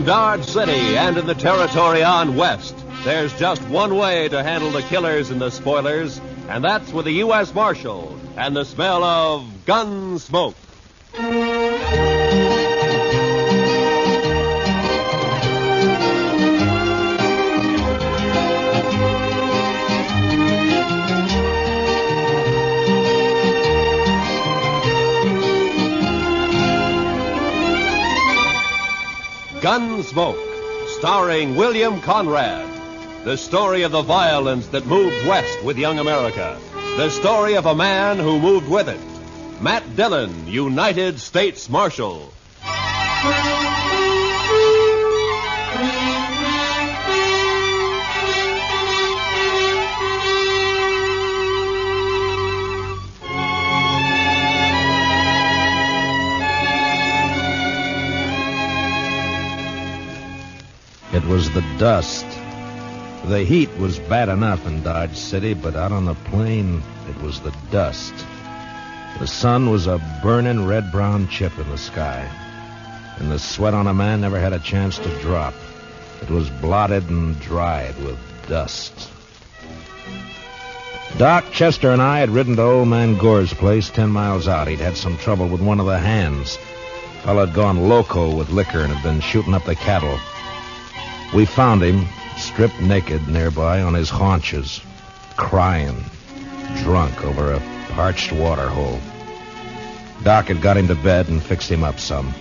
Dodge City and in the territory on west, there's just one way to handle the killers and the spoilers, and that's with the U.S. Marshal and the smell of Gunsmoke. Gunsmoke, starring William Conrad. The story of the violence that moved west with young America. The story of a man who moved with it. Matt Dillon, United States Marshal. It was the dust. The heat was bad enough in Dodge City, but out on the plain, it was the dust. The sun was a burning red-brown chip in the sky, and the sweat on a man never had a chance to drop. It was blotted and dried with dust. Doc, Chester, and I had ridden to old man Gore's place 10 miles out. He'd had some trouble with one of the hands. The fellow had gone loco with liquor and had been shooting up the cattle. We found him, stripped naked nearby on his haunches, crying, drunk over a parched water hole. Doc had got him to bed and fixed him up some.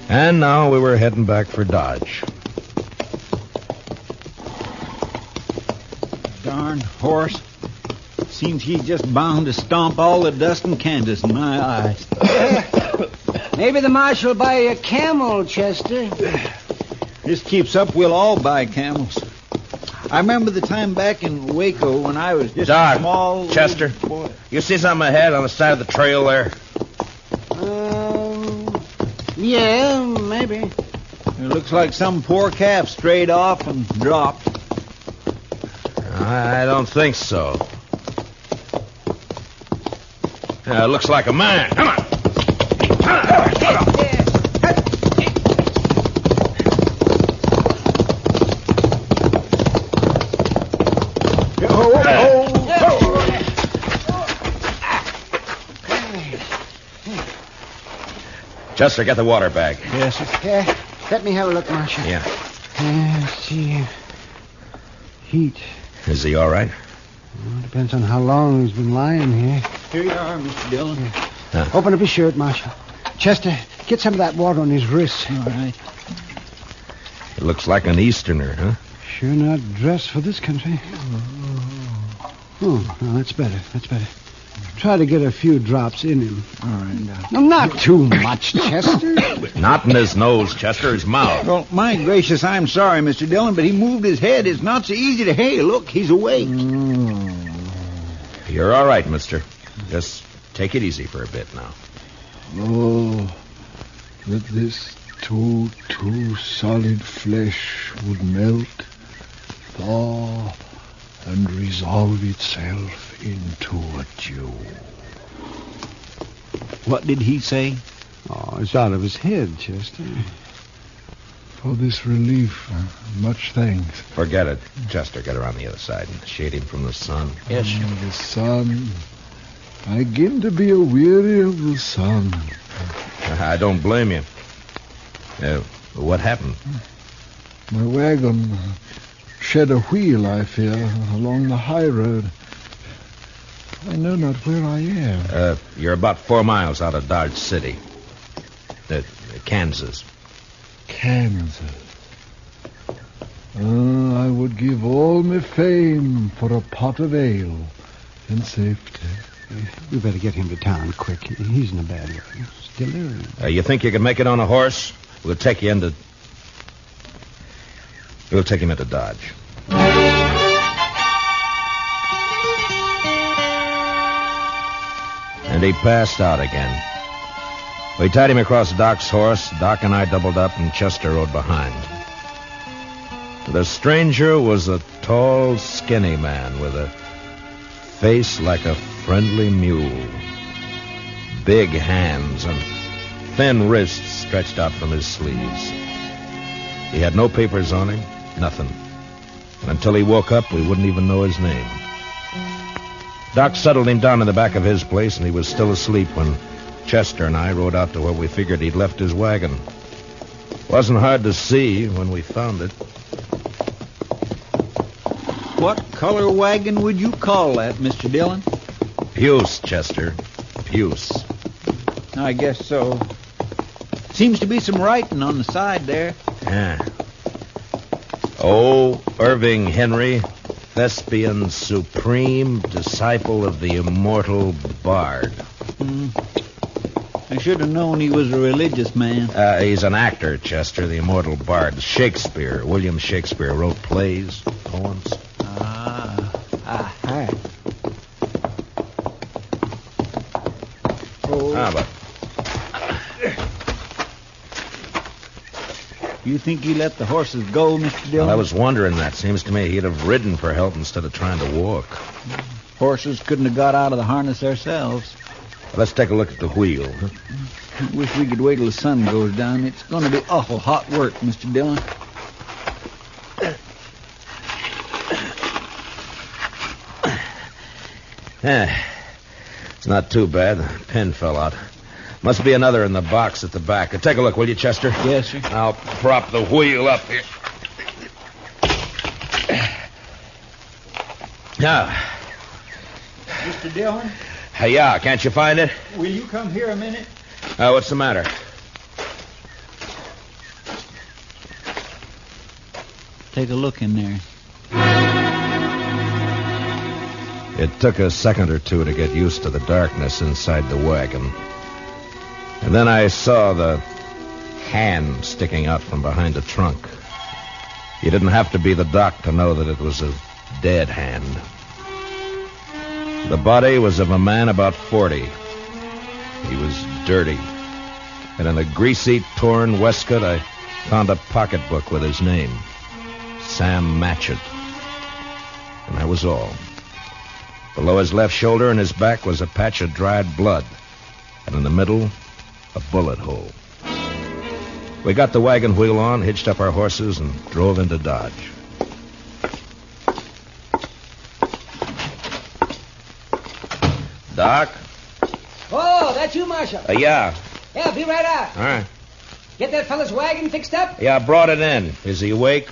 And now we were heading back for Dodge. Darn horse. Seems he's just bound to stomp all the dust in Kansas in my eyes. Maybe the marshal will buy you a camel, Chester. This keeps up, we'll all buy camels. I remember the time back in Waco when I was just Doc, a small... Chester, boy. You see something ahead on the side of the trail there? Yeah, maybe. It looks like some poor calf strayed off and dropped. I don't think so. It looks like a man. Come on. Chester, get the water bag. Yes, sir. Yeah, let me have a look, Marshal. Yeah. Let's see. Heat. Is he all right? Well, depends on how long he's been lying here. Here you are, Mr. Dillon. Open up his shirt, Marshal. Chester, get some of that water on his wrists. All right. It looks like an Easterner, huh? Sure not dressed for this country. Oh, no, that's better. That's better. Try to get a few drops in him. All right. No, not too much, Chester. Not in his nose, Chester, his mouth. Well, my gracious, I'm sorry, Mr. Dillon, but he moved his head. It's not so easy to... Hey, look, he's awake. You're all right, mister. Just take it easy for a bit now. Oh, that this too solid flesh would melt, thaw, and resolve itself into a dew. What did he say? Oh, it's out of his head, Chester. For this relief, much thanks. Forget it. Chester, get around the other side and shade him from the sun. Yes, sir. The sun. I begin to be weary of the sun. I don't blame you. What happened? My wagon shed a wheel, I fear, along the high road. I know not where I am. You're about 4 miles out of Dodge City. Kansas. Kansas. I would give all my fame for a pot of ale and safety. We better get him to town quick. He's in a bad way. Delirium. You think you can make it on a horse? We'll take him into Dodge. And he passed out again. We tied him across Doc's horse. Doc and I doubled up, and Chester rode behind. The stranger was a tall, skinny man with a face like a friendly mule. Big hands and thin wrists stretched out from his sleeves. He had no papers on him, nothing. And until he woke up, we wouldn't even know his name. Doc settled him down in the back of his place, and he was still asleep when Chester and I rode out to where we figured he'd left his wagon. Wasn't hard to see when we found it. What color wagon would you call that, Mr. Dillon? Puce, Chester. Puce. I guess so. Seems to be some writing on the side there. Yeah. Oh, Irving Henry, Thespian supreme, disciple of the immortal bard. I should have known he was a religious man. He's an actor, Chester, the immortal bard. Shakespeare, William Shakespeare, wrote plays, poems. Hi. But You think he let the horses go, Mr. Dillon? I was wondering that. Seems to me he'd have ridden for help instead of trying to walk. Horses couldn't have got out of the harness themselves. Let's take a look at the wheel. Wish we could wait till the sun goes down. It's going to be awful hot work, Mr. Dillon. It's not too bad. The pin fell out. Must be another in the box at the back. Take a look, will you, Chester? Yes, sir. I'll prop the wheel up here. Now. Mr. Dillon? Yeah, can't you find it? Will you come here a minute? What's the matter? Take a look in there. It took a second or two to get used to the darkness inside the wagon. And then I saw the hand sticking out from behind the trunk. You didn't have to be the doc to know that it was a dead hand. The body was of a man about 40. He was dirty. And in a greasy, torn waistcoat, I found a pocketbook with his name. Sam Matchett. And that was all. Below his left shoulder and his back was a patch of dried blood. And in the middle, a bullet hole. We got the wagon wheel on, hitched up our horses, and drove into Dodge. Doc? Oh, that's you, Marshal. Yeah. Yeah, be right out. All right. Get that fella's wagon fixed up? Yeah, I brought it in. Is he awake?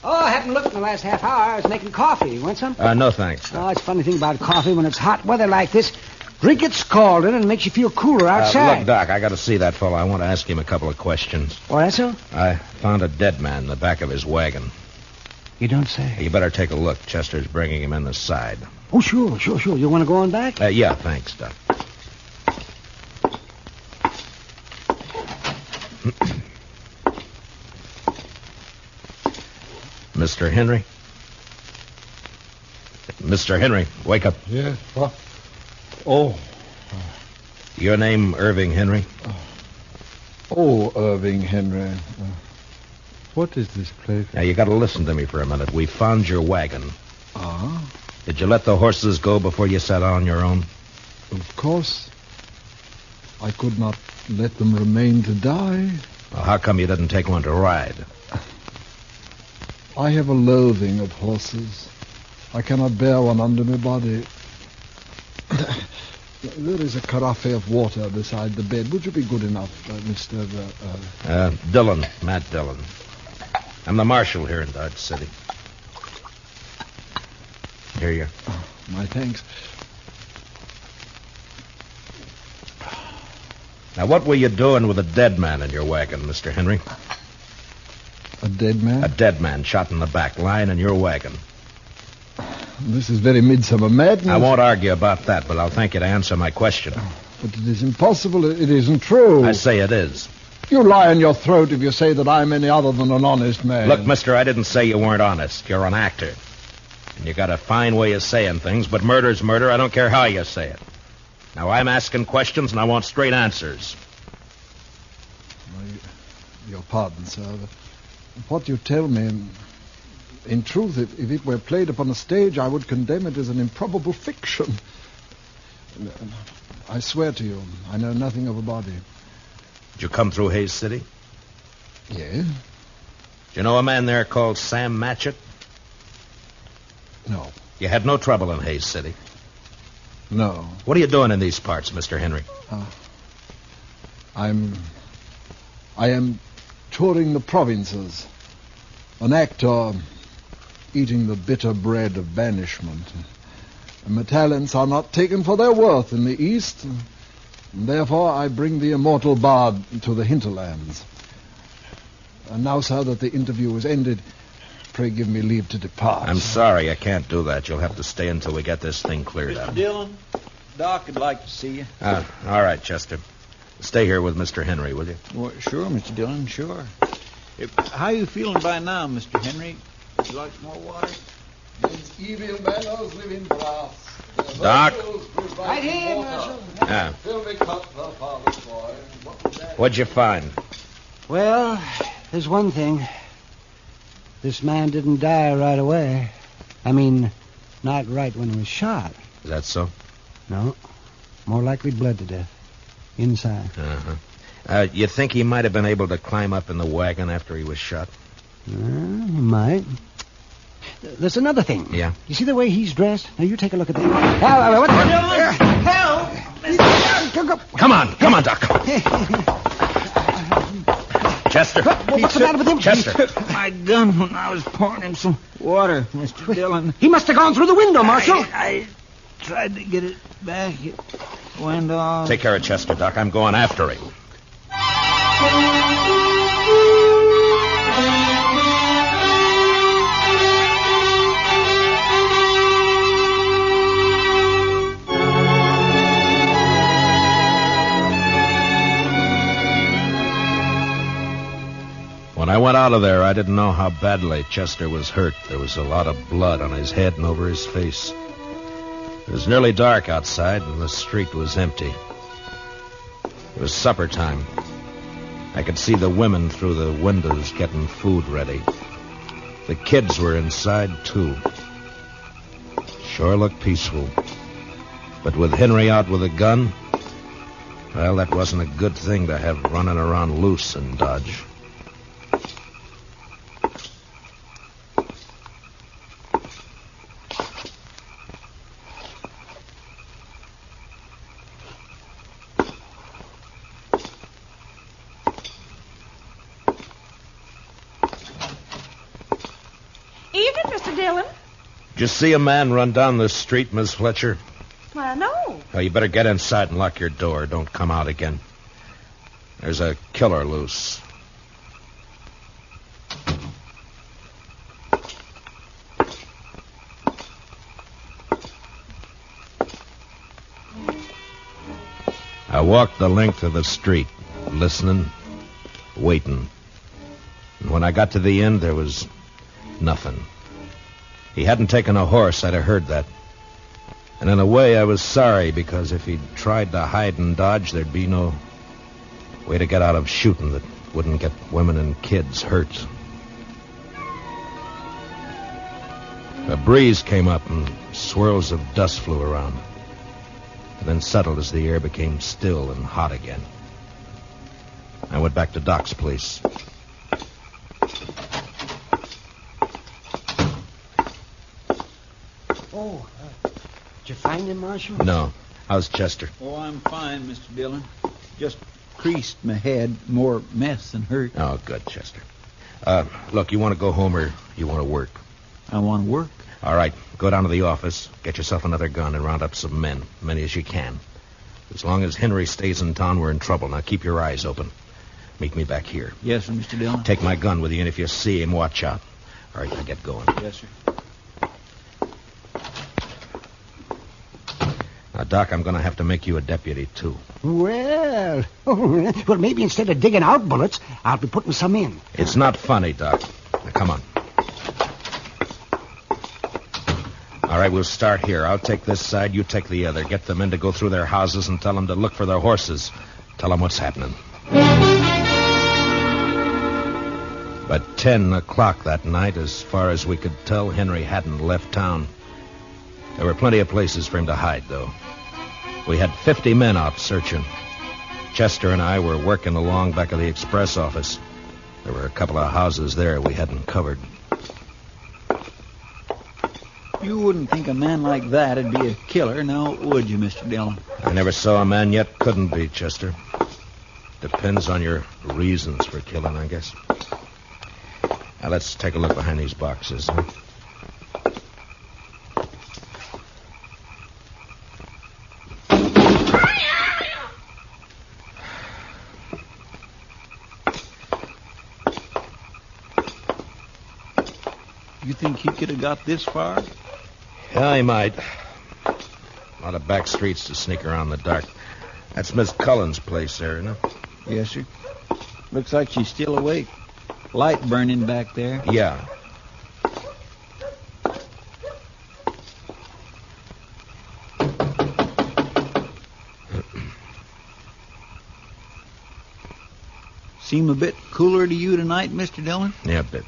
Oh, I haven't looked in the last half hour. I was making coffee. You want some? No, thanks. Oh, it's a funny thing about coffee when it's hot weather like this. Drink it scalded and it makes you feel cooler outside. Look, Doc, I got to see that fellow. I want to ask him a couple of questions. Oh, that's so? I found a dead man in the back of his wagon. You don't say. You better take a look. Chester's bringing him in the side. Oh, sure. You want to go on back? Yeah, thanks, Doc. Mr. Henry? Mr. Henry, wake up. Yes, what? Oh. Your name, Irving Henry? Oh, Irving Henry. What is this place? Now, you got to listen to me for a minute. We found your wagon. Ah? Did you let the horses go before you sat on your own? Of course. I could not let them remain to die. Well, how come you didn't take one to ride? I have a loathing of horses. I cannot bear one under my body. There is a carafe of water beside the bed. Would you be good enough, Mr. Dillon, Matt Dillon. I'm the marshal here in Dodge City. Here you are. Oh, my thanks. Now, what were you doing with a dead man in your wagon, Mr. Henry? A dead man? A dead man shot in the back, lying in your wagon. This is very midsummer madness. I won't argue about that, but I'll thank you to answer my question. But it is impossible. It isn't true. I say it is. You lie on your throat if you say that I'm any other than an honest man. Look, mister, I didn't say you weren't honest. You're an actor. And you got a fine way of saying things, but murder's murder. I don't care how you say it. Now, I'm asking questions, and I want straight answers. Your pardon, sir. What you tell me, in truth, if it were played upon a stage, I would condemn it as an improbable fiction. I swear to you, I know nothing of a body. Did you come through Hayes City? Yes. Do you know a man there called Sam Matchett? No. You had no trouble in Hayes City. No. What are you doing in these parts, Mr. Henry? I am touring the provinces. An actor eating the bitter bread of banishment. My talents are not taken for their worth in the East, and therefore I bring the immortal bard to the hinterlands. And now, sir, that the interview is ended, pray give me leave to depart. I'm sorry, I can't do that. You'll have to stay until we get this thing cleared Mr. up. Dillon, Doc would like to see you. All right, Chester. Stay here with Mr. Henry, will you? Well, sure, Mr. Dillon, sure. How you feeling by now, Mr. Henry? Would you like some more water? These evil manners live in brass. Doc? Right here, Marshal. Yeah. Fill me cup, her father's boy. What was that? What'd you find? Well, there's one thing. This man didn't die right away. I mean, not right when he was shot. Is that so? No. More likely bled to death. Inside. Uh-huh. You think he might have been able to climb up in the wagon after he was shot? He might. There's another thing. Yeah? You see the way he's dressed? Now, you take a look at that. What the... Help! Come on, Doc. Chester. What's the matter with him? Chester. He took my gun when I was pouring him some water, Mr. Dillon. He must have gone through the window, Marshal. I tried to get it back. It went off. Take care of Chester, Doc. I'm going after him. When I went out of there, I didn't know how badly Chester was hurt. There was a lot of blood on his head and over his face. It was nearly dark outside, and the street was empty. It was supper time. I could see the women through the windows getting food ready. The kids were inside, too. Sure looked peaceful. But with Henry out with a gun, well, that wasn't a good thing to have running around loose in Dodge. Evening, Mr. Dillon. Did you see a man run down the street, Miss Fletcher? Well, no. Oh, you better get inside and lock your door. Don't come out again. There's a killer loose. I walked the length of the street, listening, waiting. And when I got to the end, there was nothing. He hadn't taken a horse, I'd have heard that. And in a way, I was sorry, because if he'd tried to hide and dodge, there'd be no way to get out of shooting that wouldn't get women and kids hurt. A breeze came up and swirls of dust flew around, and then settled as the air became still and hot again. I went back to Doc's place. Oh, did you find him, Marshal? No. How's Chester? Oh, I'm fine, Mr. Dillon. Just creased my head. More mess than hurt. Oh, good, Chester. Look, you want to go home or you want to work? I want to work. All right, go down to the office, get yourself another gun, and round up some men, many as you can. As long as Henry stays in town, we're in trouble. Now, keep your eyes open. Meet me back here. Yes, sir, Mr. Dillon. Take my gun with you, and if you see him, watch out. All right, now get going. Yes, sir. Now, Doc, I'm going to have to make you a deputy, too. Well, maybe instead of digging out bullets, I'll be putting some in. It's not funny, Doc. Now, come on. All right, we'll start here. I'll take this side, you take the other. Get the men to go through their houses and tell them to look for their horses. Tell them what's happening. But 10 o'clock that night, as far as we could tell, Henry hadn't left town. There were plenty of places for him to hide, though. We had 50 men out searching. Chester and I were working along back of the express office. There were a couple of houses there we hadn't covered. You wouldn't think a man like that'd be a killer, now would you, Mr. Dillon? I never saw a man yet couldn't be, Chester. Depends on your reasons for killing, I guess. Now, let's take a look behind these boxes, huh? You think he could have got this far? Yeah, he might. A lot of back streets to sneak around in the dark. That's Miss Cullen's place there, isn't it? Yes, sir. Looks like she's still awake. Light burning back there. Yeah. Seem a bit cooler to you tonight, Mr. Dillon? Yeah, a bit.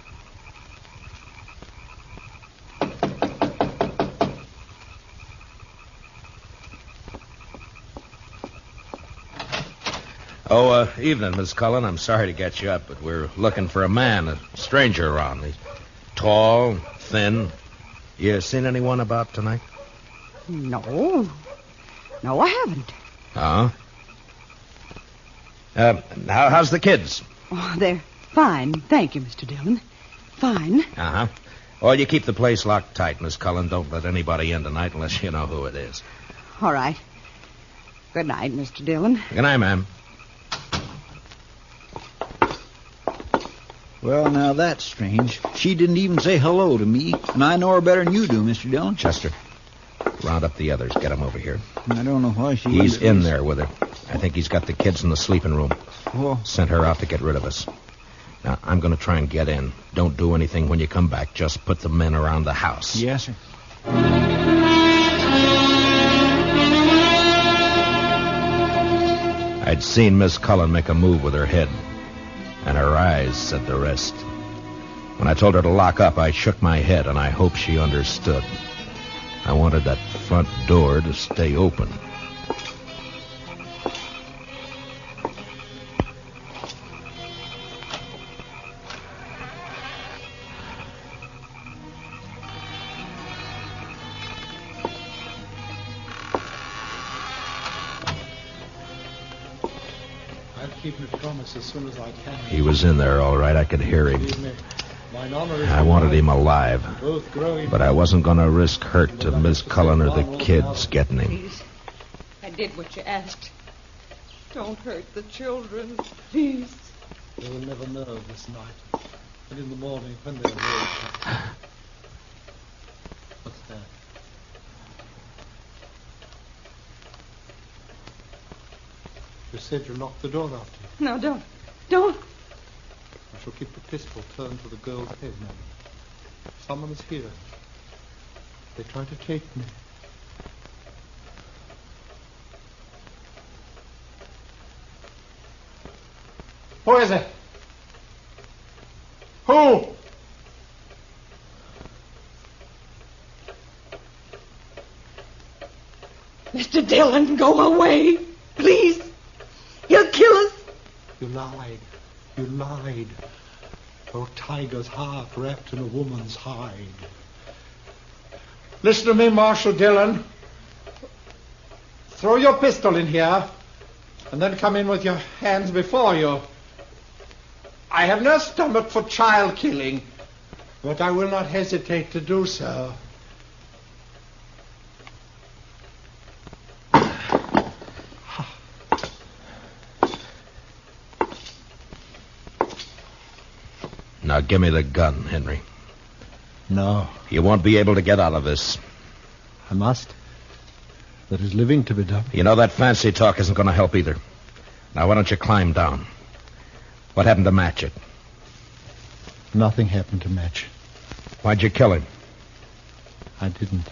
Oh, evening, Miss Cullen. I'm sorry to get you up, but we're looking for a man, a stranger around. He's tall, thin. You seen anyone about tonight? No. No, I haven't. Oh? How's the kids? Oh, they're fine. Thank you, Mr. Dillon. Fine. Uh-huh. Well, you keep the place locked tight, Miss Cullen. Don't let anybody in tonight unless you know who it is. All right. Good night, Mr. Dillon. Good night, ma'am. Well, now that's strange. She didn't even say hello to me, and I know her better than you do, Mr. Dillon. Chester, round up the others. Get them over here. I don't know why she... He's in there with her. I think he's got the kids in the sleeping room. Oh. Sent her out to get rid of us. Now, I'm going to try and get in. Don't do anything when you come back. Just put the men around the house. Yes, sir. I'd seen Miss Cullen make a move with her head, and her eyes said the rest. When I told her to lock up, I shook my head, and I hoped she understood. I wanted that front door to stay open. Keep my promise as soon as I can. He was in there, all right. I could hear him. I wanted him alive, but I wasn't going to risk hurt to Miss Cullen or the kids getting him. Please, I did what you asked. Don't hurt the children, please. They will never know this night. And in the morning, when they awake... What's that? You said you locked the door after you. No, don't. Don't. I shall keep the pistol turned to the girl's head now. Someone is here. They try to take me. Who is it? Who? Mr. Dillon, go away. Please. He'll kill us. You lied. You lied. Oh, tiger's heart wrapped in a woman's hide. Listen to me, Marshal Dillon. Throw your pistol in here, and then come in with your hands before you. I have no stomach for child killing, but I will not hesitate to do so. Now, give me the gun, Henry. No, You won't be able to get out of this. I must. There is living to be done. You know that fancy talk isn't going to help either. Now, why don't you climb down? What happened to Matchett? Nothing happened to Match. Why'd you kill him? I didn't.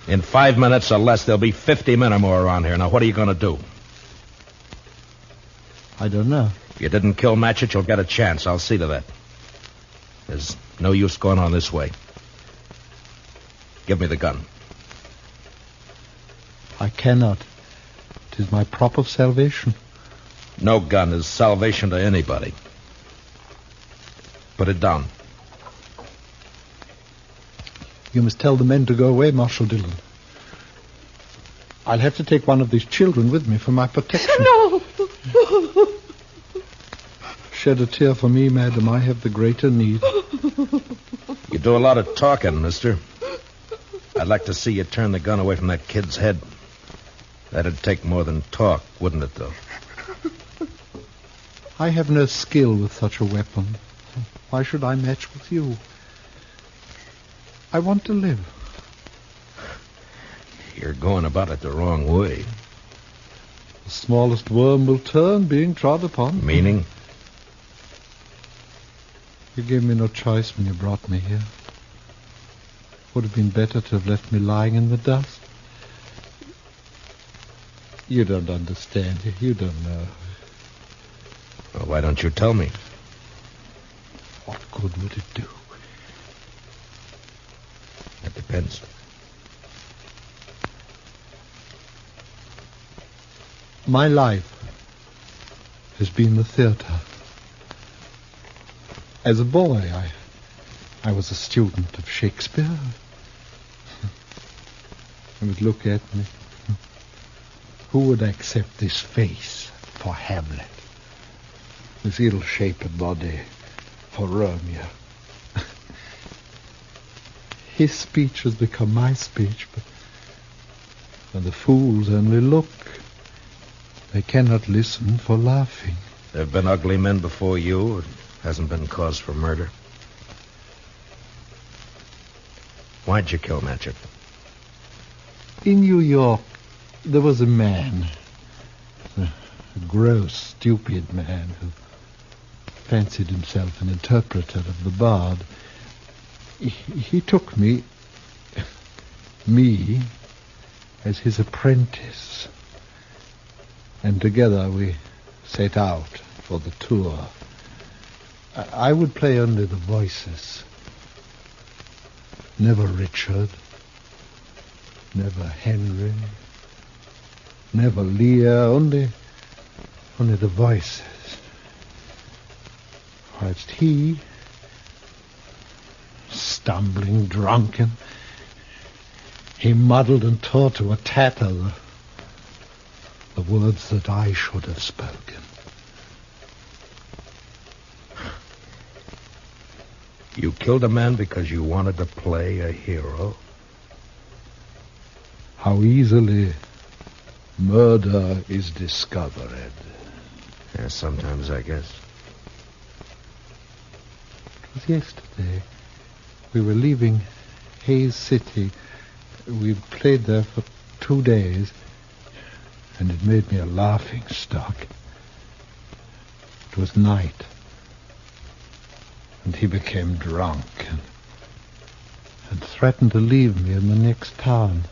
In 5 minutes or less, there'll be 50 men or more around here. Now, what are you going to do? I don't know. If you didn't kill Matchett, you'll get a chance. I'll see to that. There's no use going on this way. Give me the gun. I cannot. It is my prop of salvation. No gun is salvation to anybody. Put it down. You must tell the men to go away, Marshal Dillon. I'll have to take one of these children with me for my protection. No! Shed a tear for me, madam. I have the greater need. You do a lot of talking, mister. I'd like to see you turn the gun away from that kid's head. That'd take more than talk, wouldn't it, though? I have no skill with such a weapon. Why should I match with you? I want to live. You're going about it the wrong way. The smallest worm will turn, being trod upon. Meaning? You gave me no choice when you brought me here. Would have been better to have left me lying in the dust. You don't understand. You don't know. Well, why don't you tell me? What good would it do? That depends. My life has been the theater. As a boy, I was a student of Shakespeare. You would look at me. Who would accept this face for Hamlet? This ill-shaped body for Romeo? His speech has become my speech, but the fools only look. They cannot listen for laughing. There have been ugly men before you. It hasn't been cause for murder. Why'd you kill Matchett? In New York, there was a man, a gross, stupid man who fancied himself an interpreter of the bard. He took me, as his apprentice. And together we set out for the tour. I would play only the voices. Never Richard, never Henry, never Lear, only the voices. Whilst he, stumbling, drunken, he muddled and tore to a tatter the words that I should have spoken. You killed a man because you wanted to play a hero? How easily murder is discovered. Yeah, sometimes, I guess. It was yesterday. We were leaving Hayes City. We played there for 2 days, and it made me a laughing stock. It was night, and he became drunk and threatened to leave me in the next town.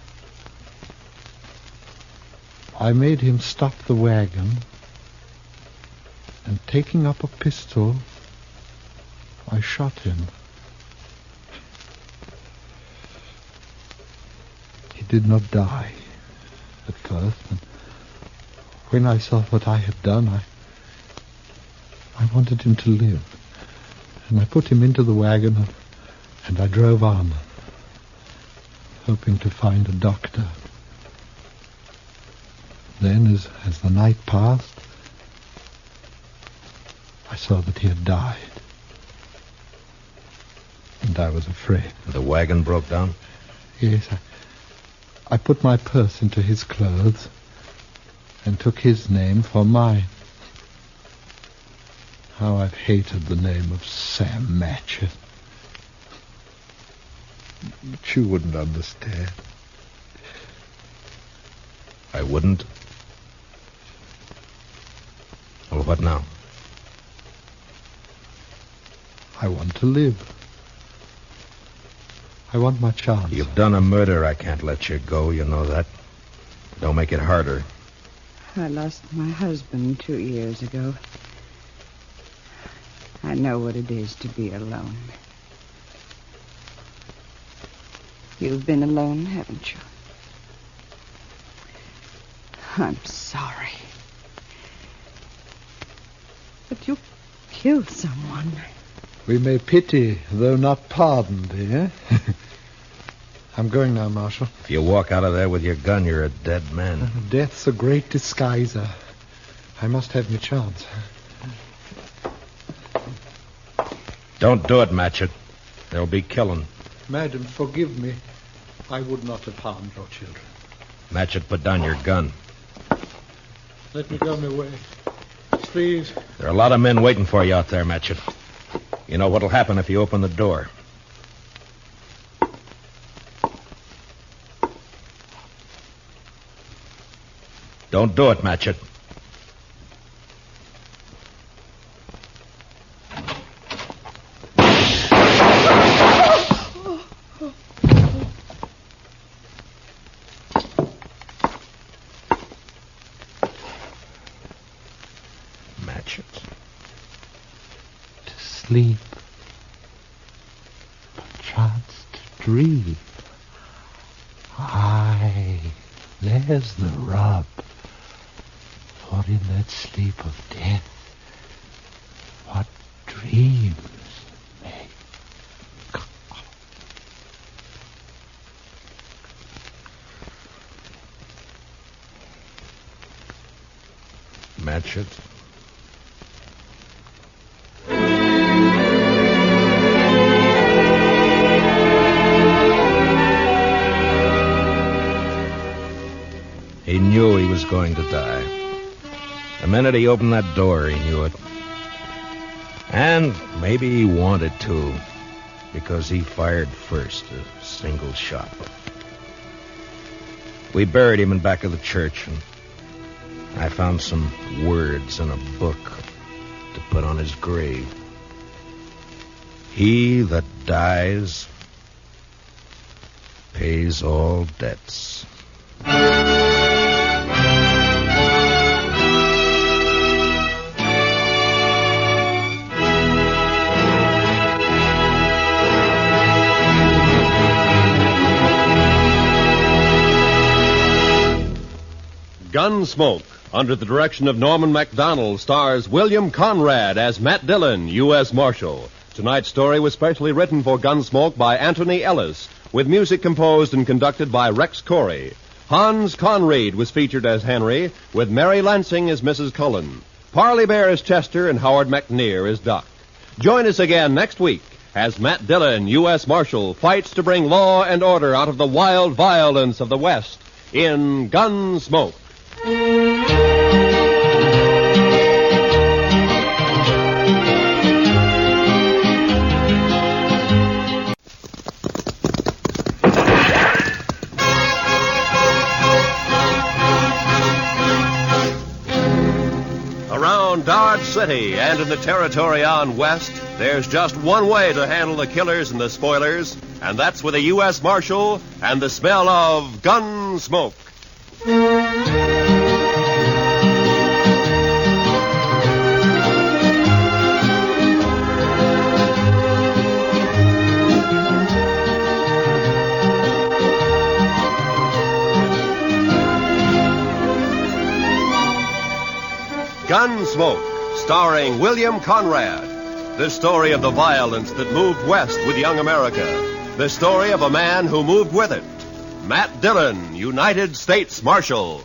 I made him stop the wagon, and taking up a pistol, I shot him. He did not die at first, and when I saw what I had done, I wanted him to live. And I put him into the wagon, and I drove on, hoping to find a doctor. Then, as the night passed, I saw that he had died. And I was afraid. The wagon broke down? Yes, I put my purse into his clothes and took his name for mine. How I've hated the name of Sam Matchett. But you wouldn't understand. I wouldn't? Well, what now? I want to live. I want my chance. You've done a murder. I can't let you go. You know that. Don't make it harder. I lost my husband 2 years ago. I know what it is to be alone. You've been alone, haven't you? I'm sorry. But you killed someone. We may pity, though not pardon thee, eh? I'm going now, Marshal. If you walk out of there with your gun, you're a dead man. Death's a great disguiser. I must have my chance. Don't do it, Matchett. There'll be killing. Madam, forgive me. I would not have harmed your children. Matchett, put down your gun. Let me go my way. Please. There are a lot of men waiting for you out there, Matchett. You know what'll happen if you open the door. Don't do it, Matchett. Sleep, perchance to dream. Aye, there's the rub. For in that sleep of death, what dreams may come. Matchett. He knew he was going to die. The minute he opened that door, he knew it. And maybe he wanted to, because he fired first, a single shot. We buried him in back of the church, and I found some words in a book to put on his grave. He that dies pays all debts. Gunsmoke, under the direction of Norman Macdonnell, stars William Conrad as Matt Dillon, U.S. Marshal. Tonight's story was specially written for Gunsmoke by Anthony Ellis, with music composed and conducted by Rex Corey. Hans Conried was featured as Henry, with Mary Lansing as Mrs. Cullen. Parley Bear as Chester, and Howard McNear as Duck. Join us again next week as Matt Dillon, U.S. Marshal, fights to bring law and order out of the wild violence of the West in Gunsmoke. Around Dodge City and in the territory on West, there's just one way to handle the killers and the spoilers, and that's with a U.S. Marshal and the smell of Gunsmoke. Gunsmoke, starring William Conrad. The story of the violence that moved west with young America. The story of a man who moved with it. Matt Dillon, United States Marshal.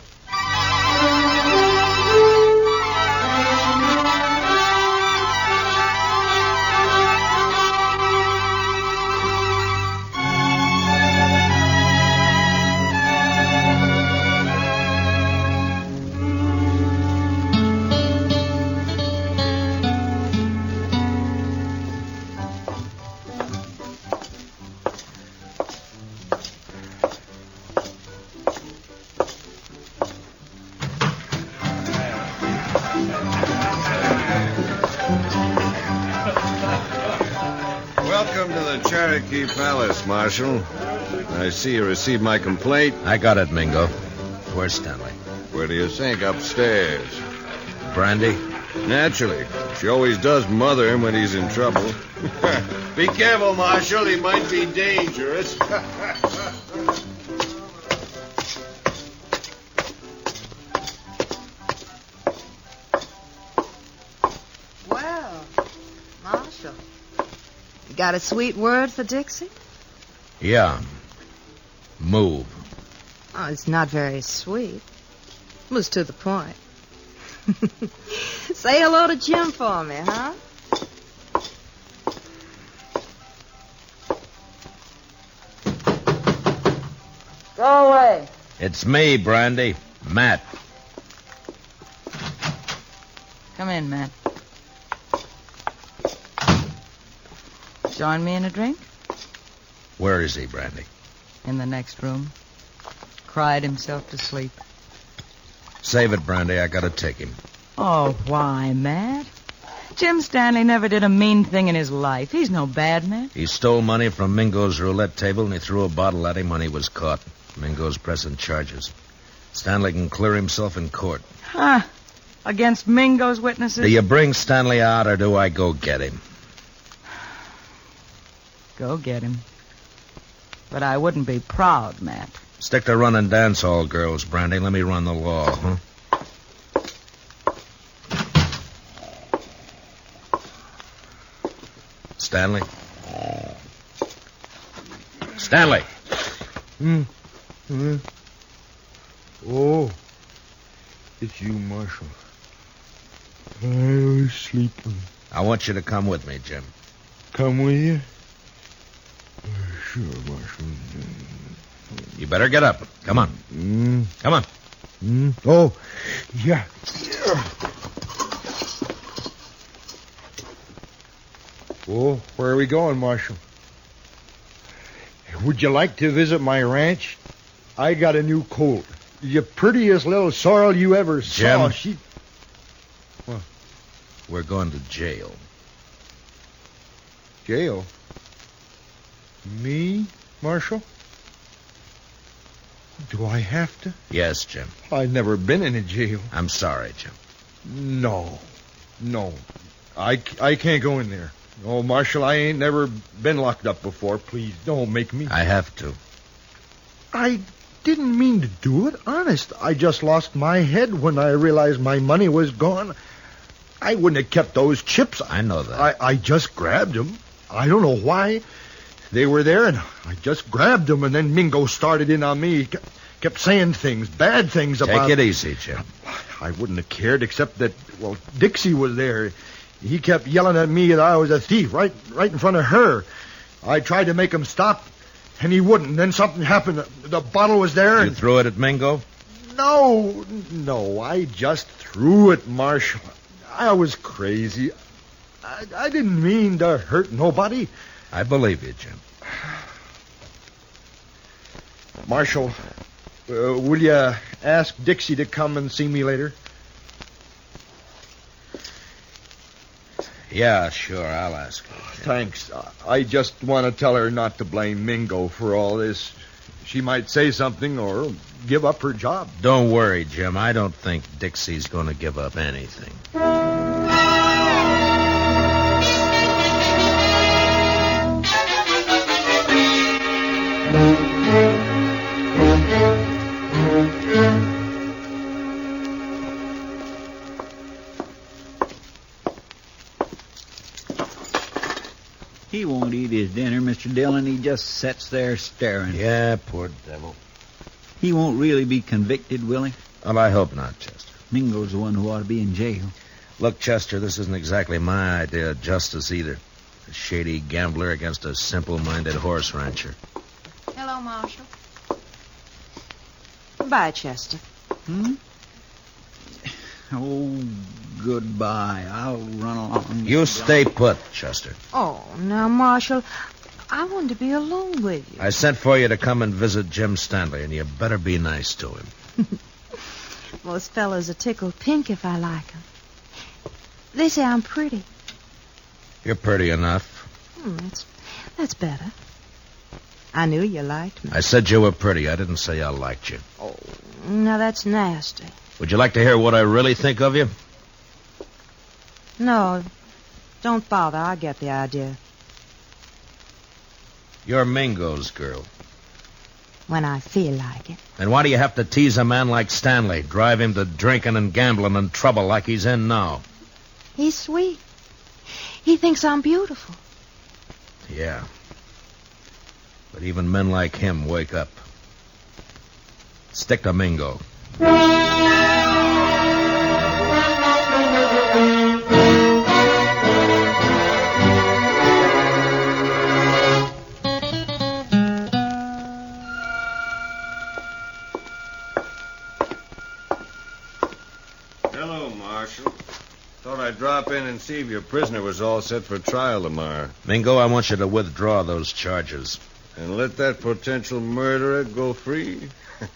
Welcome to the Cherokee Palace, Marshal. I see you received my complaint. I got it, Mingo. Where's Stanley? Where do you think? Upstairs. Brandy? Naturally. She always does mother him when he's in trouble. Be careful, Marshal. He might be dangerous. Well, Marshal, got a sweet word for Dixie? Yeah. Move. Oh, it's not very sweet. It was to the point. Say hello to Jim for me, huh? Go away. It's me, Brandy. Matt. Come in, Matt. Join me in a drink? Where is he, Brandy? In the next room. Cried himself to sleep. Save it, Brandy. I gotta take him. Oh, why, Matt? Jim Stanley never did a mean thing in his life. He's no bad man. He stole money from Mingo's roulette table, and he threw a bottle at him when he was caught. Mingo's pressing charges. Stanley can clear himself in court. Huh? Against Mingo's witnesses? Do you bring Stanley out, or do I go get him? Go get him. But I wouldn't be proud, Matt. Stick to running dance hall girls, Brandy. Let me run the law, huh? Stanley? Stanley! Oh, it's you, Marshal. I was sleeping. I want you to come with me, Jim. Come with you? Sure, Marshal. You better get up. Come on. Come on. Oh, yeah. Oh, where are we going, Marshal? Would you like to visit my ranch? I got a new colt. The prettiest little sorrel you ever saw. Jim. What? We're going to jail. Jail? Me, Marshal? Do I have to? Yes, Jim. I've never been in a jail. I'm sorry, Jim. No. I can't go in there. Oh, Marshal, I ain't never been locked up before. Please, don't make me. I have to. I didn't mean to do it. Honest. I just lost my head when I realized my money was gone. I wouldn't have kept those chips. I know that. I just grabbed them. I don't know why. They were there, and I just grabbed them, and then Mingo started in on me. He kept saying things, bad things about... Take it easy, Jim. I wouldn't have cared, except that, well, Dixie was there. He kept yelling at me that I was a thief right in front of her. I tried to make him stop, and he wouldn't. Then something happened. The bottle was there. You threw it at Mingo? No, I just threw it, Marshal. I was crazy. I didn't mean to hurt nobody. I believe you, Jim. Marshal, will you ask Dixie to come and see me later? Yeah, sure, I'll ask her. Thanks. I just want to tell her not to blame Mingo for all this. She might say something or give up her job. Don't worry, Jim. I don't think Dixie's going to give up anything. He won't eat his dinner, Mr. Dillon. He just sits there staring. Yeah, poor devil. He won't really be convicted, will he? Well, I hope not, Chester. Mingo's the one who ought to be in jail. Look, Chester, this isn't exactly my idea of justice either. A shady gambler against a simple-minded horse rancher. Hello, Marshal. Goodbye, Chester. Oh, goodbye. I'll run along. You stay put, Chester. Oh, now, Marshal, I wanted to be alone with you. I sent for you to come and visit Jim Stanley, and you better be nice to him. Most fellas are tickled pink if I like them. They say I'm pretty. You're pretty enough. That's better. I knew you liked me. I said you were pretty. I didn't say I liked you. Oh, now that's nasty. Would you like to hear what I really think of you? No, don't bother. I get the idea. You're Mingo's girl. When I feel like it. Then why do you have to tease a man like Stanley, drive him to drinking and gambling and trouble like he's in now? He's sweet. He thinks I'm beautiful. Yeah. But even men like him wake up. Stick to Mingo. Hello, Marshal. Thought I'd drop in and see if your prisoner was all set for trial tomorrow. Mingo, I want you to withdraw those charges. And let that potential murderer go free?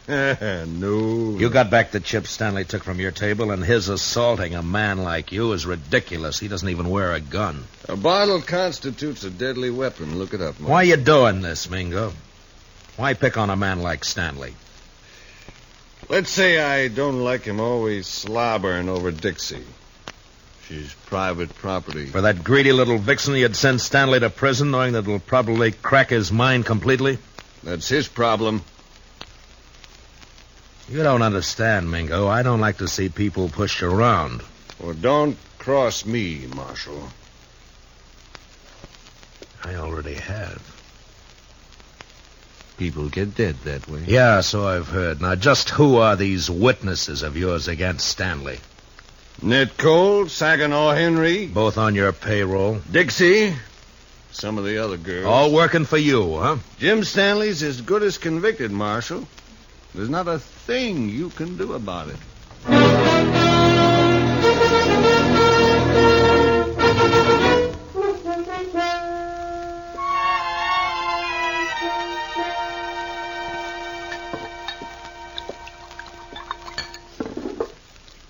No. You got back the chip Stanley took from your table, and his assaulting a man like you is ridiculous. He doesn't even wear a gun. A bottle constitutes a deadly weapon. Look it up, Marshal. Why you doing this, Mingo? Why pick on a man like Stanley? Let's say I don't like him always slobbering over Dixie. She's private property. For that greedy little vixen, you'd send Stanley to prison knowing that it'll probably crack his mind completely? That's his problem. You don't understand, Mingo. I don't like to see people pushed around. Well, don't cross me, Marshal. I already have. People get dead that way. Yeah, so I've heard. Now, just who are these witnesses of yours against Stanley? Ned Cole, Saginaw Henry. Both on your payroll? Dixie. Some of the other girls. All working for you, huh? Jim Stanley's as good as convicted, Marshal. There's not a thing you can do about it.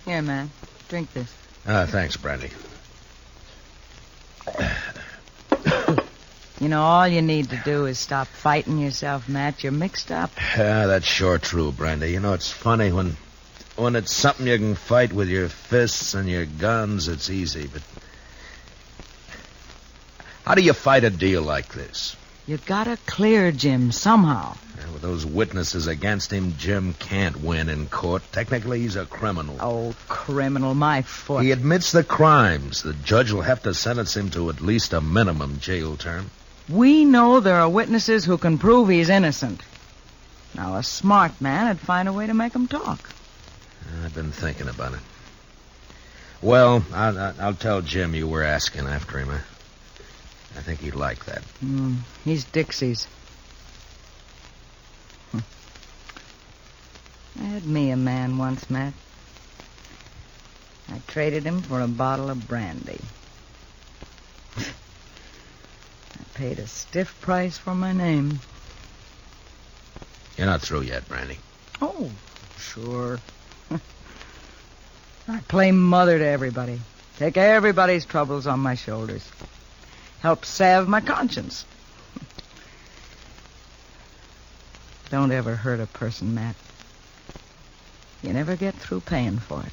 Here, man. Drink this. Thanks, Brandy. You know, all you need to do is stop fighting yourself, Matt. You're mixed up. Yeah, that's sure true, Brandy. You know, it's funny when it's something you can fight with your fists and your guns, it's easy, but how do you fight a deal like this? You gotta clear Jim somehow. Yeah, with those witnesses against him, Jim can't win in court. Technically, he's a criminal. Oh, criminal, my foot. He admits the crimes. The judge will have to sentence him to at least a minimum jail term. We know there are witnesses who can prove he's innocent. Now, a smart man would find a way to make him talk. I've been thinking about it. Well, I'll tell Jim you were asking after him. I think he'd like that. He's Dixie's. I had me a man once, Matt. I traded him for a bottle of brandy. I paid a stiff price for my name. You're not through yet, Brandy. Oh, sure. I play mother to everybody. Take everybody's troubles on my shoulders. Help salve my conscience. Don't ever hurt a person, Matt. You never get through paying for it.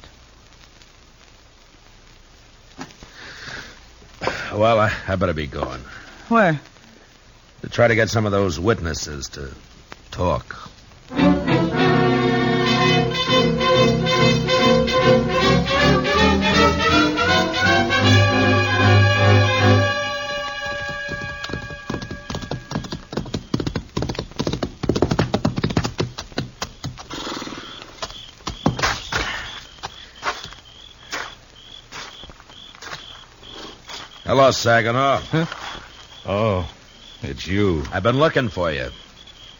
Well, I better be going. Where? To try to get some of those witnesses to talk. Hello, Saginaw. Huh? Oh, it's you. I've been looking for you.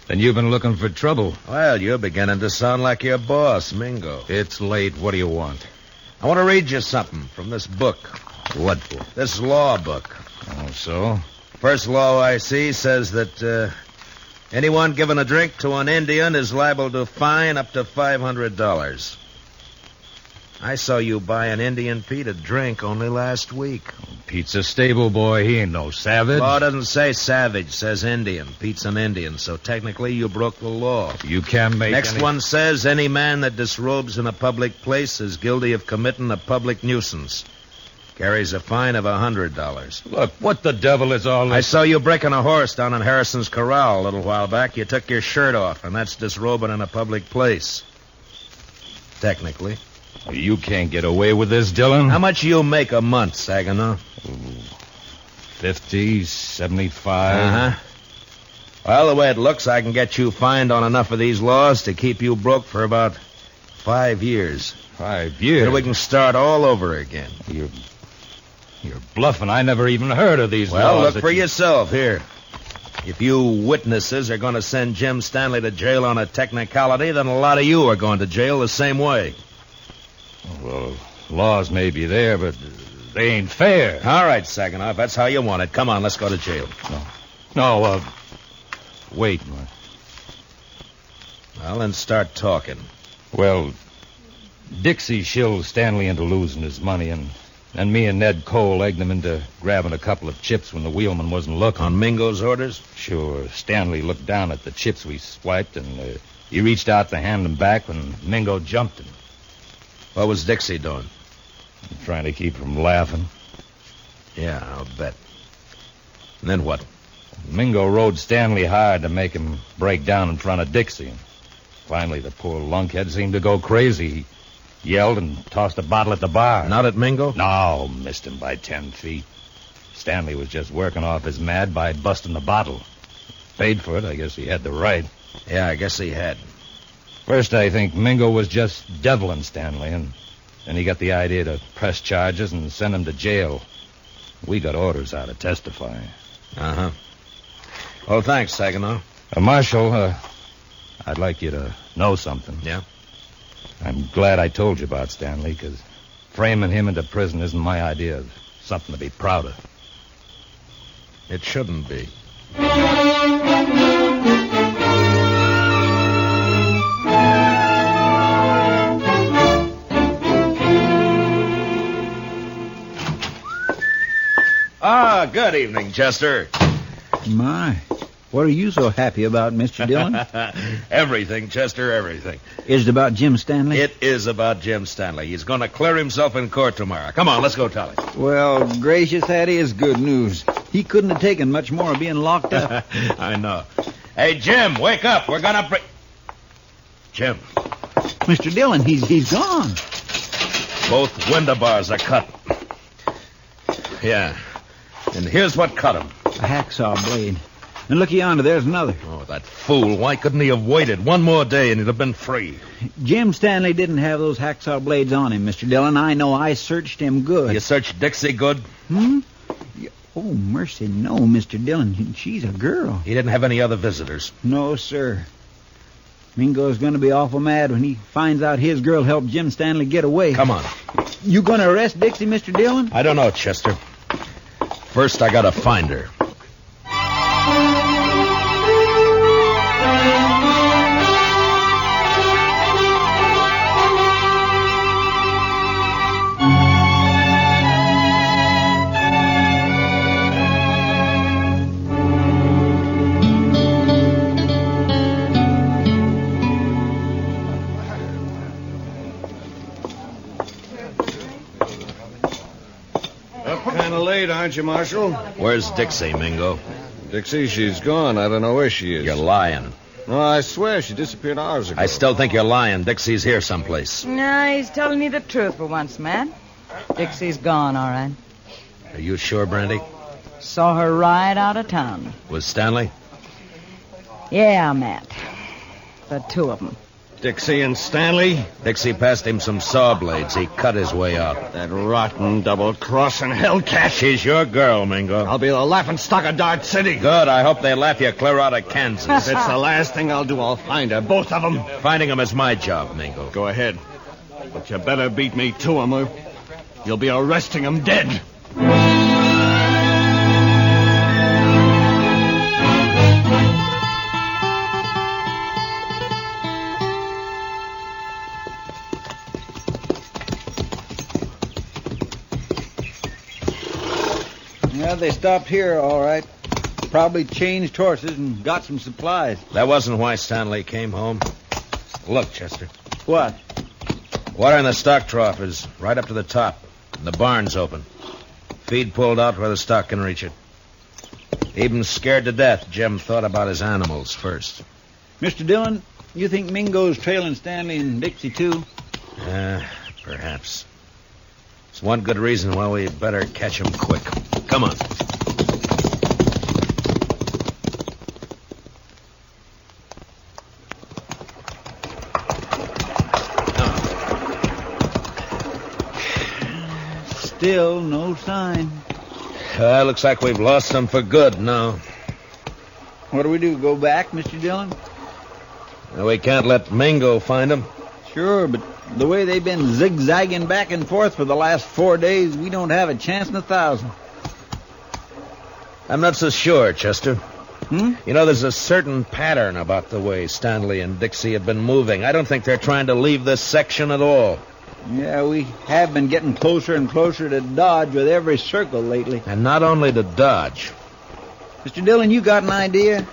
Then you've been looking for trouble. Well, you're beginning to sound like your boss, Mingo. It's late. What do you want? I want to read you something from this book. What book? This law book. Oh, so? First law I see says that anyone giving a drink to an Indian is liable to fine up to $500. I saw you buy an Indian Pete a drink only last week. Pete's a stable boy. He ain't no savage. Law doesn't say savage, says Indian. Pete's an Indian, so technically you broke the law. You can't make Next one says any man that disrobes in a public place is guilty of committing a public nuisance. Carries a fine of $100. Look, what the devil is all this? I saw you breaking a horse down in Harrison's Corral a little while back. You took your shirt off, and that's disrobing in a public place. Technically. You can't get away with this, Dillon. How much you make a month, Saginaw? 50, 75. Uh-huh. Well, the way it looks, I can get you fined on enough of these laws to keep you broke for about 5 years. 5 years? Then we can start all over again. You're bluffing. I never even heard of these laws. Well, look for yourself here. If you witnesses are going to send Jim Stanley to jail on a technicality, then a lot of you are going to jail the same way. Well, laws may be there, but they ain't fair. All right, Saginaw, if that's how you want it. Come on, let's go to jail. No, wait. Well, then start talking. Well, Dixie shilled Stanley into losing his money, and me and Ned Cole egged him into grabbing a couple of chips when the wheelman wasn't looking. On Mingo's orders? Sure. Stanley looked down at the chips we swiped, and he reached out to hand them back when Mingo jumped him. What was Dixie doing? Trying to keep from laughing. Yeah, I'll bet. And then what? Mingo rode Stanley hard to make him break down in front of Dixie. And finally, the poor lunkhead seemed to go crazy. He yelled and tossed a bottle at the bar. Not at Mingo? No, missed him by 10 feet. Stanley was just working off his mad by busting the bottle. Paid for it. I guess he had the right. Yeah, I guess he had. First, I think Mingo was just deviling Stanley, and then he got the idea to press charges and send him to jail. We got orders how to testify. Uh-huh. Well, thanks, Saginaw. Marshal, I'd like you to know something. Yeah? I'm glad I told you about Stanley, because framing him into prison isn't my idea of something to be proud of. It shouldn't be. Ah, good evening, Chester. My, what are you so happy about, Mr. Dillon? Everything, Chester, everything. Is it about Jim Stanley? It is about Jim Stanley. He's going to clear himself in court tomorrow. Come on, let's go tell him. Well, gracious, that is good news. He couldn't have taken much more of being locked up. I know. Hey, Jim, wake up. We're going to bring... Jim. Mr. Dillon, he's gone. Both window bars are cut. Yeah. And here's what cut him. A hacksaw blade. And look yonder, there's another. Oh, that fool. Why couldn't he have waited one more day and he'd have been free? Jim Stanley didn't have those hacksaw blades on him, Mr. Dillon. I know. I searched him good. You searched Dixie good? Hmm? Oh, mercy, no, Mr. Dillon. She's a girl. He didn't have any other visitors? No, sir. Mingo's going to be awful mad when he finds out his girl helped Jim Stanley get away. Come on. You going to arrest Dixie, Mr. Dillon? I don't know, Chester. First, I got to find her. Aren't you, Marshal? Where's Dixie, Mingo? Dixie, she's gone. I don't know where she is. You're lying. No, I swear she disappeared hours ago. I still think you're lying. Dixie's here someplace. No, he's telling you the truth for once, Matt. Dixie's gone, all right. Are you sure, Brandy? Saw her right out of town. With Stanley? Yeah, Matt. The two of them. Dixie and Stanley? Dixie passed him some saw blades. He cut his way out. That rotten double-crossing hellcat. She's your girl, Mingo. I'll be the laughingstock of Dart City. Good. I hope they laugh you clear out of Kansas. If it's the last thing I'll do, I'll find her. Both of them. Finding them is my job, Mingo. Go ahead. But you better beat me to them, or you'll be arresting them dead. Yeah, they stopped here, all right. Probably changed horses and got some supplies. That wasn't why Stanley came home. Look, Chester. What? Water in the stock trough is right up to the top. And the barn's open. Feed pulled out where the stock can reach it. Even scared to death, Jim thought about his animals first. Mr. Dillon, you think Mingo's trailing Stanley and Dixie, too? Perhaps. It's one good reason why we better catch him quick. Come on. still no sign. Looks like we've lost them for good now. What do we do, go back, Mr. Dillon? We can't let Mingo find them. Sure, but the way they've been zigzagging back and forth for the last 4 days, we don't have a chance in 1,000. I'm not so sure, Chester. Hmm? You know, there's a certain pattern about the way Stanley and Dixie have been moving. I don't think they're trying to leave this section at all. Yeah, we have been getting closer and closer to Dodge with every circle lately. And not only to Dodge. Mr. Dillon, you got an idea?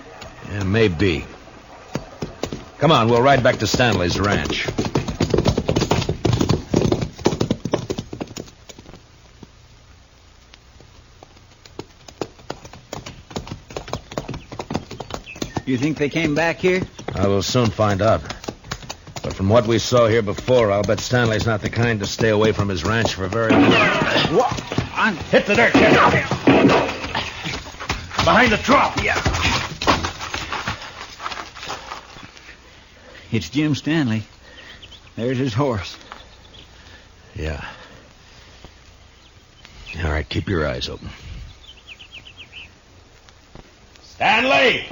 Yeah, maybe. Come on, we'll ride back to Stanley's ranch. You think they came back here? I will soon find out. But from what we saw here before, I'll bet Stanley's not the kind to stay away from his ranch for very long. Hit the dirt, Jim. Behind the trough. Yeah. It's Jim Stanley. There's his horse. Yeah. All right, keep your eyes open. Stanley!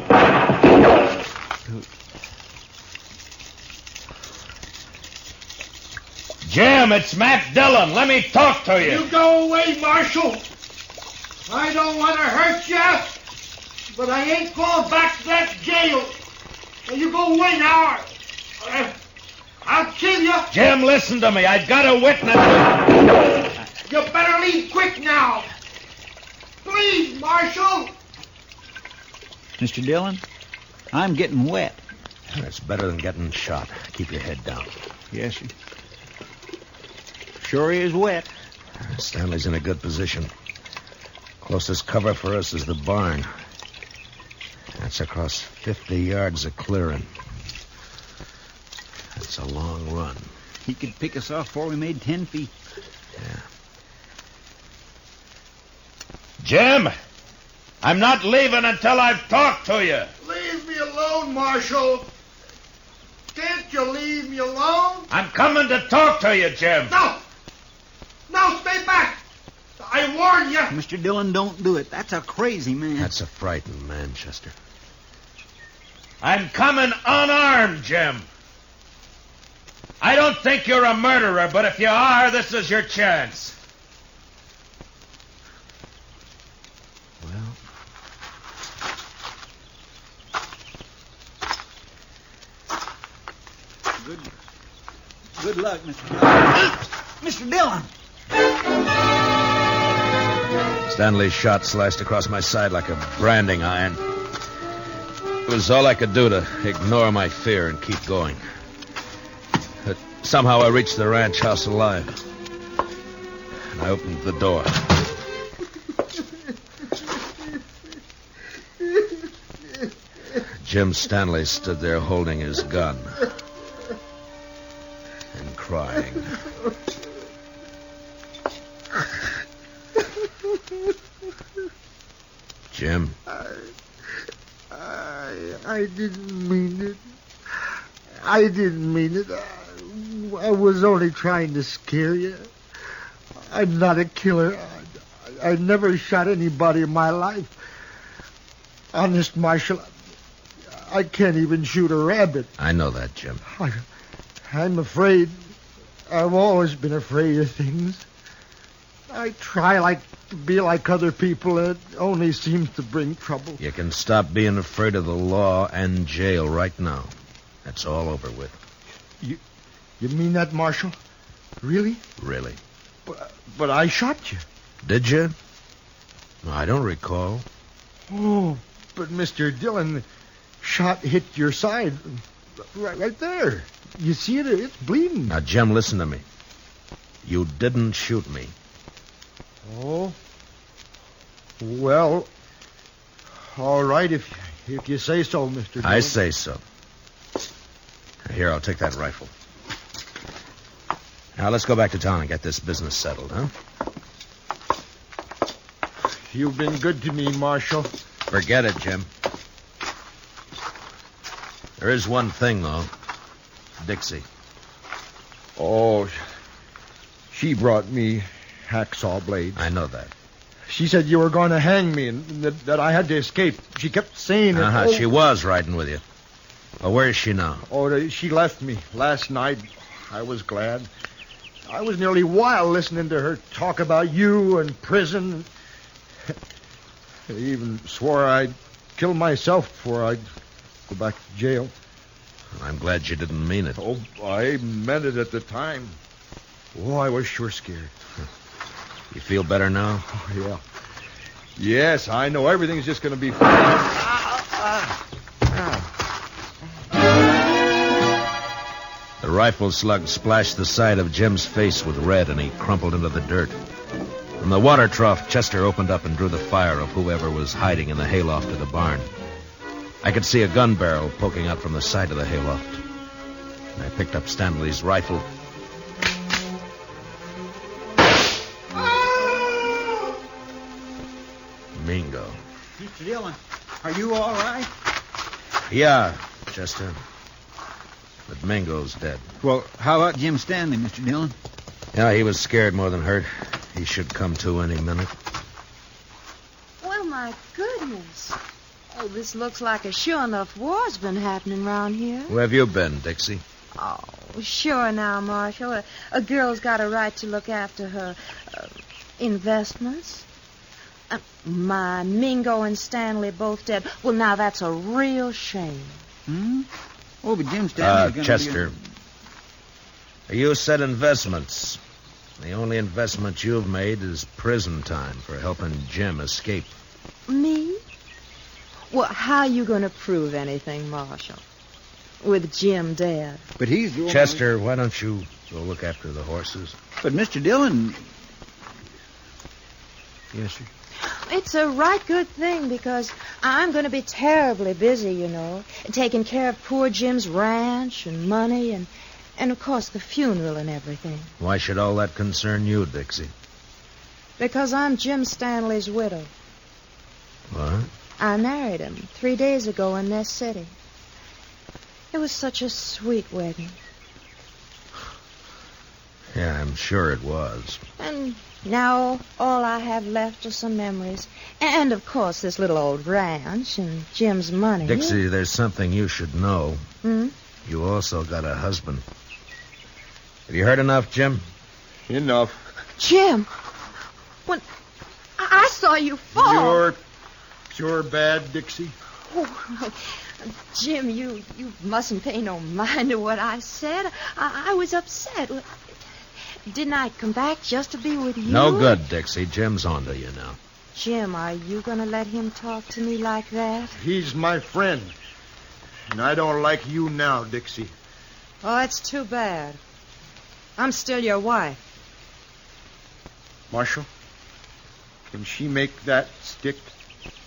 Jim, it's Matt Dillon. Let me talk to you. You go away, Marshal. I don't want to hurt you, but I ain't going back to that jail. Now, you go away now. I'll kill you. Jim, listen to me. I've got a witness. You better leave quick now. Please, Marshal. Mr. Dillon, I'm getting wet. That's better than getting shot. Keep your head down. Yes, sir. Sure is wet. Stanley's in a good position. Closest cover for us is the barn. That's across 50 yards of clearing. That's a long run. He could pick us off before we made 10 feet. Yeah. Jim, I'm not leaving until I've talked to you. Leave me alone, Marshal. Can't you leave me alone? I'm coming to talk to you, Jim. No! No, stay back! I warn you! Mr. Dillon, don't do it. That's a crazy man. That's a frightened man, Chester. I'm coming unarmed, Jim. I don't think you're a murderer, but if you are, this is your chance. Well, Good luck, Mr. Dillon. Mr. Dillon! Stanley's shot sliced across my side like a branding iron. It was all I could do to ignore my fear and keep going. But somehow I reached the ranch house alive. And I opened the door. Jim Stanley stood there holding his gun. And crying. Jim? I didn't mean it. I didn't mean it. I was only trying to scare you. I'm not a killer. I never shot anybody in my life. Honest, Marshal, I can't even shoot a rabbit. I know that, Jim. I'm afraid. I've always been afraid of things. I try to be like other people. It only seems to bring trouble. You can stop being afraid of the law and jail right now. That's all over with. You mean that, Marshal? Really? Really. But I shot you. Did you? I don't recall. Oh, but Mr. Dillon, shot hit your side. Right there. You see it? It's bleeding. Now, Jim, listen to me. You didn't shoot me. Oh. Well, all right, if you say so, Mr. Dillon. I say so. Here, I'll take that rifle. Now, let's go back to town and get this business settled, huh? You've been good to me, Marshal. Forget it, Jim. There is one thing, though. Dixie. Oh, she brought me hacksaw blades. I know that. She said you were going to hang me and that I had to escape. She kept saying it. Uh-huh. She was riding with you. Well, where is she now? Oh, she left me last night. I was glad. I was nearly wild listening to her talk about you and prison. I even swore I'd kill myself before I'd go back to jail. I'm glad you didn't mean it. Oh, I meant it at the time. Oh, I was sure scared. You feel better now? Oh, yeah. Yes, I know. Everything's just going to be fine. The rifle slug splashed the side of Jim's face with red, and he crumpled into the dirt. From the water trough, Chester opened up and drew the fire of whoever was hiding in the hayloft of the barn. I could see a gun barrel poking out from the side of the hayloft. I picked up Stanley's rifle. Mingo. Mr. Dillon, are you all right? Yeah, Chester. But Mingo's dead. Well, how about Jim Stanley, Mr. Dillon? Yeah, he was scared more than hurt. He should come to any minute. Well, my goodness. Oh, this looks like a sure enough war's been happening around here. Where have you been, Dixie? Oh, sure now, Marshal. A girl's got a right to look after her investments. My Mingo and Stanley both dead. Well, now that's a real shame. Hmm? Oh, but Jim Stanley's going to Chester, you said investments. The only investment you've made is prison time for helping Jim escape. Me? Well, how are you going to prove anything, Marshal? With Jim dead. But he's... Chester, why don't you go look after the horses? But Mr. Dillon... Yes, sir. It's a right good thing because I'm going to be terribly busy, you know, taking care of poor Jim's ranch and money and of course, the funeral and everything. Why should all that concern you, Dixie? Because I'm Jim Stanley's widow. What? I married him 3 days ago in this city. It was such a sweet wedding. Yeah, I'm sure it was. And now all I have left are some memories. And, of course, this little old ranch and Jim's money. Dixie, there's something you should know. Hmm? You also got a husband. Have you heard enough, Jim? Enough. Jim! When I saw you fall... You're sure bad, Dixie. Oh, Jim, you mustn't pay no mind to what I said. I was upset. Didn't I come back just to be with you? No good, Dixie. Jim's on to you now. Jim, are you going to let him talk to me like that? He's my friend. And I don't like you now, Dixie. Oh, it's too bad. I'm still your wife. Marshal, can she make that stick?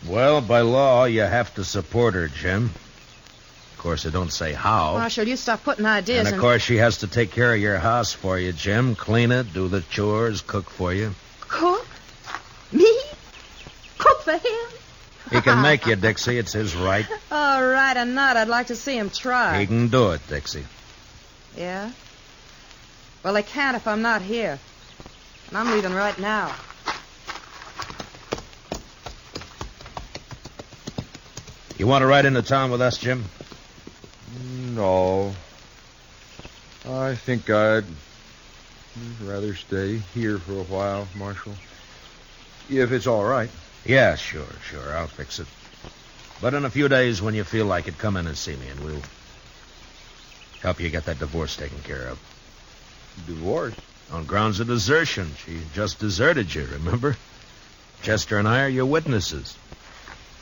Well, by law, you have to support her, Jim. Of course, it don't say how. Marshal, you stop putting ideas And, of course, she has to take care of your house for you, Jim. Clean it, do the chores, cook for you. Cook? Me? Cook for him? He can make you, Dixie. It's his right. All right, or not. I'd like to see him try. He can do it, Dixie. Yeah? Well, they can't if I'm not here. And I'm leaving right now. You want to ride into town with us, Jim? No. I think I'd rather stay here for a while, Marshal. If it's all right. Yeah, sure. I'll fix it. But in a few days, when you feel like it, come in and see me, and we'll help you get that divorce taken care of. Divorce? On grounds of desertion. She just deserted you, remember? Chester and I are your witnesses.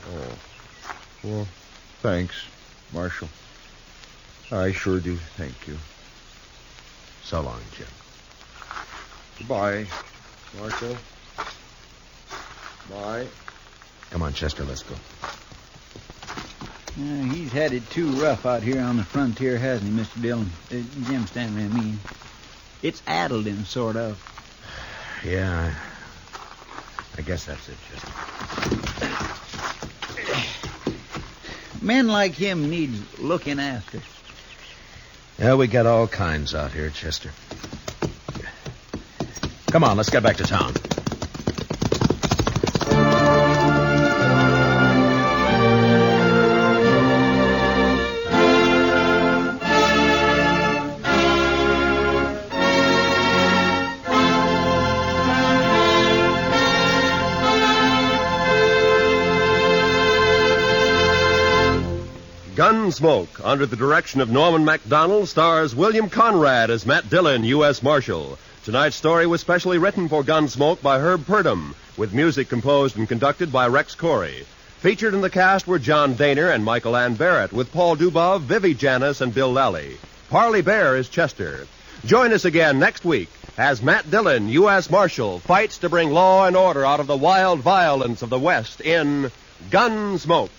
Oh. Well, thanks, Marshal. I sure do thank you. So long, Jim. Goodbye, Marshal. Bye. Come on, Chester, let's go. He's had it too rough out here on the frontier, hasn't he, Mr. Dillon? Jim Stanley, I mean. It's addled him, sort of. Yeah, I guess that's it, Chester. Men like him need looking after. Yeah, we got all kinds out here, Chester. Come on, let's get back to town. Gunsmoke, under the direction of Norman Macdonnell, stars William Conrad as Matt Dillon, U.S. Marshal. Tonight's story was specially written for Gunsmoke by Herb Purdom, with music composed and conducted by Rex Corey. Featured in the cast were John Daner and Michael Ann Barrett, with Paul Dubov, Vivi Janis, and Bill Lally. Parley Bear is Chester. Join us again next week as Matt Dillon, U.S. Marshal, fights to bring law and order out of the wild violence of the West in Gunsmoke.